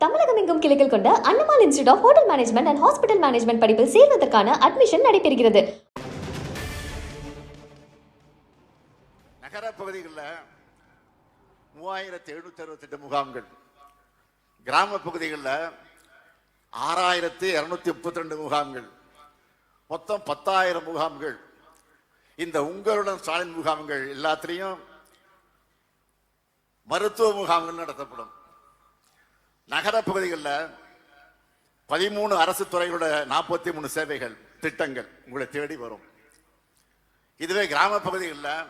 தமிழகம் எங்கும் கிளைகள் கொண்ட Annamal institute of hotel management and hospital management படிப்பில் சேர்வதற்கான அட்மிஷன் நடைபெறுகிறது. நகர பகுதிகளில் 3768 முகாம்கள், கிராம பகுதிகளில் 6232 முகாம்கள், மொத்தம் 10,000 முகாம்கள். இந்த உங்களுடன் ஸ்டாலின் முகாம்கள் எல்லாத்திலையும் மருத்துவ முகாம்கள் நடத்தப்படும். நகர பகுதிகளில் 13 அரசு துறைகளோட 43 சேவைகள் திட்டங்கள் உங்களை தேடி வரும். இதுவே கிராம பகுதிகளில்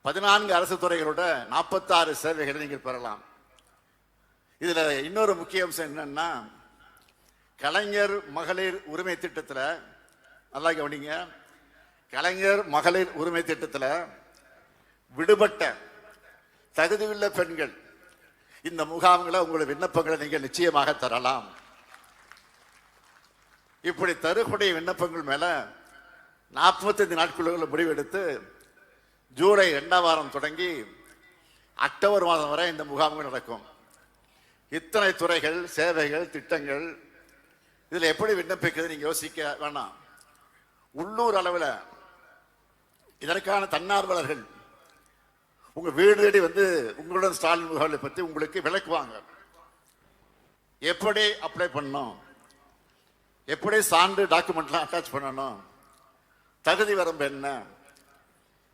14 அரசு துறைகளோட 46 சேவைகளை நீங்கள் பெறலாம். இதுல இன்னொரு முக்கிய அம்சம் என்னன்னா, கலைஞர் மகளிர் உரிமை திட்டத்தில் நல்லா கவனிங்க, கலைஞர் மகளிர் உரிமை திட்டத்தில் விடுபட்ட தகுதியுள்ள பெண்கள் இந்த முகாம்களை உங்களுடைய விண்ணப்பங்களை நீங்கள் நிச்சயமாக தரலாம். இப்படி தருக்கூடிய விண்ணப்பங்கள் மேல 45 நாட்களுக்குள்ள முடிவெடுத்து ஜூலை 2ஆம் வாரம் தொடங்கி அக்டோபர் மாதம் வரை இந்த முகாம்கள் நடக்கும். இத்தனை துறைகள், சேவைகள், திட்டங்கள், இதுல எப்படி விண்ணப்பிக்கிறது நீங்க யோசிக்க வேணாம். உள்ளூர் அளவில் இதற்கான தன்னார்வலர்கள் உங்க வீடு தேடி வந்து உங்களுடன் ஸ்டாலின் முகாம்களை பற்றி உங்களுக்கு விளக்குவாங்க. எப்படி அப்ளை பண்ணணும், எப்படி சான்று டாக்குமெண்ட்லாம் அட்டாச் பண்ணணும், தகுதி வரம்பு என்ன,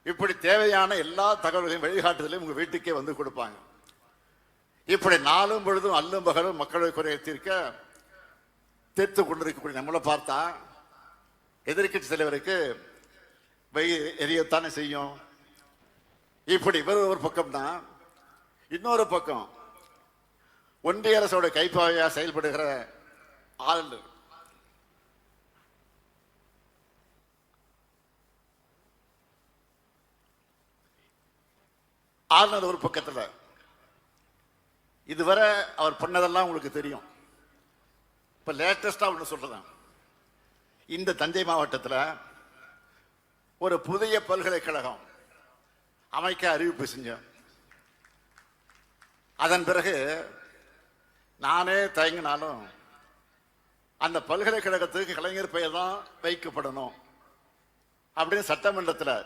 இப்படி தேவையான எல்லா தகவல்களையும் வழிகாட்டுதலையும் உங்க வீட்டுக்கே வந்து கொடுப்பாங்க. இப்படி நாளும் பொழுதும் அல்லும் பகலும் மக்களை குறைய தீர்த்து கொண்டிருக்கக்கூடிய நம்மளை பார்த்தா எதிர்கட்சி தலைவருக்கு எரியத்தானே செய்யும். இப்படி ஒரு பக்கம்னா, இன்னொரு பக்கம் ஒன்றிய அரசோட கைப்பாவையா செயல்படுகிற ஆளுநர். ஆளுநர் ஒரு பக்கத்தில் இதுவரை அவர் பண்ணதெல்லாம் உங்களுக்கு தெரியும். இப்ப லேட்டஸ்டா ஒன்று சொல்றேன். இந்த தஞ்சை மாவட்டத்தில் ஒரு புதிய பல்கலைக்கழகம் அமைக்க அறிவிப்பு செஞ்சேன். அதன் பிறகு நானே தயங்கினாலும் அந்த பல்கலைக்கழகத்துக்கு கலைஞர் பெயர் தான் வைக்கப்படணும் அப்படின்னு சட்டமன்றத்தில்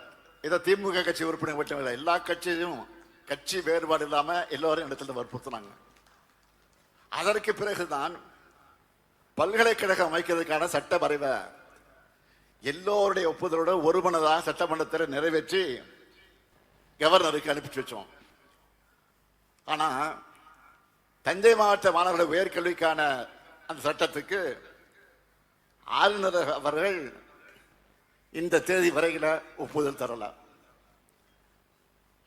இதை திமுக கட்சி உறுப்பினர் மட்டும் இல்லை, எல்லா கட்சியும் கட்சி வேறுபாடு இல்லாம எல்லோரும் இடத்துல வற்புறுத்தினாங்க. அதற்கு பிறகுதான் பல்கலைக்கழகம் அமைக்கிறதுக்கான சட்ட வரைவை எல்லோருடைய ஒப்புதலோட ஒருமனதாக சட்டமன்றத்தில் நிறைவேற்றி கவர்னருக்கு அனுப்பிச்சு வச்சோம். ஆனா தஞ்சை மாவட்ட மாணவர்கள் உயர்கல்விக்கான அந்த சட்டத்துக்கு ஆளுநர் அவர்கள் இந்த தேதி வரையில ஒப்புதல் தரல.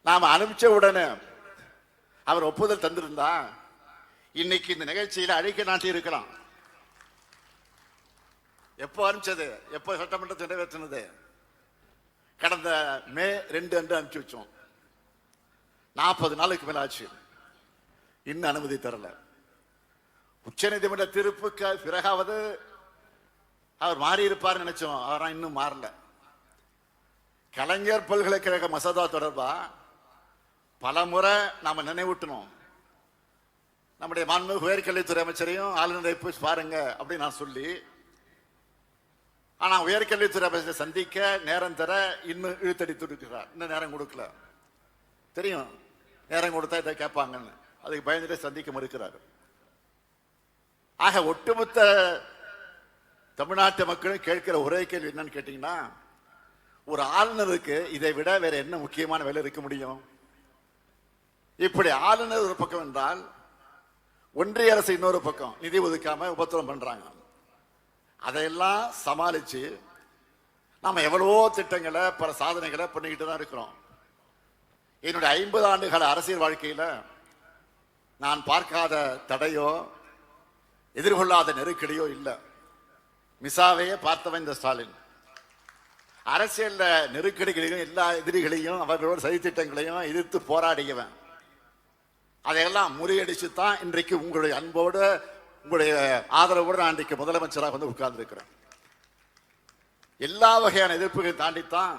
நாம அனுப்பிச்ச உடனே அவர் ஒப்புதல் தந்திருந்தா இன்னைக்கு இந்த நிகழ்ச்சியில அழைக்க நாட்டி இருக்கலாம். எப்போ அனுப்பிச்சது, எப்போ சட்டமன்றத்தை நிறைவேற்றினது? கடந்த மே 2 அன்று அனுப்பிச்சு வச்சோம். 40 நாளுக்கு மேல ஆச்சு, இன்னும் அனுமதி தரல. உச்ச நீதிமன்ற தீர்ப்புக்கு பிறகாவது அவர் மாறி இருப்பார் நினைச்சோம், அவர் இன்னும் மாறல. கலைஞர் பல்கலைக்கழக மசோதா தொடர்பா பல முறை நாம நினைவூட்டணும். நம்முடைய மாண்புமிகு உயர்கல்வித்துறை அமைச்சரையும் ஆளுநரை போய் பாருங்க அப்படின்னு நான் சொல்லி, ஆனா உயர்கல்வித்துறை அமைச்சரை சந்திக்க நேரம் தர இன்னும் இழுத்தடித்து இருக்கிறார். இன்னும் நேரம் கொடுக்கல. தெரியும் நேரம் கொடுத்தா இதை கேட்பாங்கன்னு, அதுக்கு பயந்துட்டே சந்திக்க மறுக்கிறார். ஆக ஒட்டுமொத்த தமிழ்நாட்டு மக்களும் கேட்கிற ஒரே கேள்வி என்னன்னு கேட்டீங்கன்னா, ஒரு ஆளுநருக்கு இதை விட வேற என்ன முக்கியமான வேலை இருக்க முடியும்? இப்படி ஆளுநர் ஒரு பக்கம் என்றால், ஒன்றிய அரசு இன்னொரு பக்கம் நிதி ஒதுக்காம உபத்திரம் பண்றாங்க. அதையெல்லாம் சமாளிச்சு நாம எவ்வளவோ திட்டங்களை, பல சாதனைகளை பண்ணிக்கிட்டு தான் இருக்கிறோம். என்னுடைய 50 ஆண்டுகால அரசியல் வாழ்க்கையில நான் பார்க்காத தடையோ எதிர்கொள்ளாத நெருக்கடியோ இல்லை. மிசாவையே பார்த்தவன் இந்த ஸ்டாலின். அரசியல்ல நெருக்கடிகளையும் எல்லா எதிரிகளையும் அவர்களோட சதித்திட்டங்களையும் எதிர்த்து போராடியவன். அதையெல்லாம் முறியடிச்சு தான் இன்றைக்கு உங்களுடைய அன்போடு, உங்களுடைய ஆதரவோடு நான் இன்றைக்கு முதலமைச்சராக வந்து உட்கார்ந்து இருக்கிறேன். எல்லா வகையான எதிர்ப்புகளை தாண்டித்தான்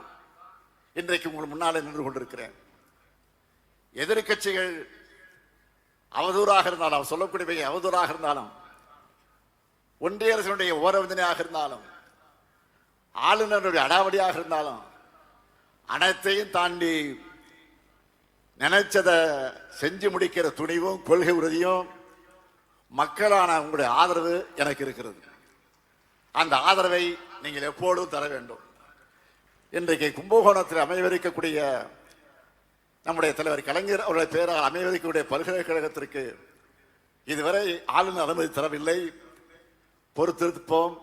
இன்றைக்கு உங்களுக்கு முன்னாலே நின்று கொண்டிருக்கிறேன். எதிர்கட்சிகள் அவதூறாக இருந்தாலும், அவர் சொல்லக்கூடிய அவதூறாக இருந்தாலும், ஒன்றிய அரசினுடைய ஓரவந்தனையாக இருந்தாலும், ஆளுநருடைய அடாவடியாக இருந்தாலும், அனைத்தையும் தாண்டி நினைச்சதை செஞ்சு முடிக்கிற துணிவும் கொள்கை உறுதியும் மக்களான உங்களுடைய ஆதரவு எனக்கு இருக்கிறது. அந்த ஆதரவை நீங்கள் எப்போதும் தர வேண்டும். இன்றைக்கு கும்பகோணத்தில் அமைவிருக்கக்கூடிய நம்முடைய தலைவர் கலைஞர் அவருடைய பெயரால் அமைவிருக்கக்கூடிய பல்கலைக்கழகத்திற்கு இதுவரை ஆளுநர் அனுமதி தரவில்லை. பொறுத்திருப்போம்,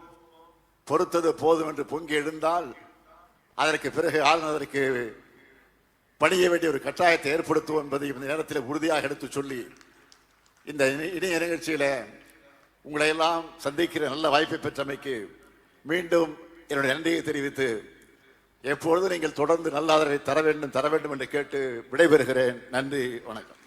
பொறுத்தது போதும் என்று பொங்கி எழுந்தால் அதற்கு பிறகு ஆளுநருக்கு பணிய வேண்டிய ஒரு கட்டாயத்தை ஏற்படுத்துவோம் என்பதை இந்த நேரத்தில் உறுதியாக எடுத்து சொல்லி, இந்த இணைய நிகழ்ச்சியில உங்களை எல்லாம் சந்திக்கிற நல்ல வாய்ப்பை பெற்றமைக்கு மீண்டும் என்னுடைய நன்றியை தெரிவித்து, எப்பொழுதும் நீங்கள் தொடர்ந்து நல்ல ஆதரவை தர வேண்டும் என்று கேட்டு விடைபெறுகிறேன். நன்றி, வணக்கம்.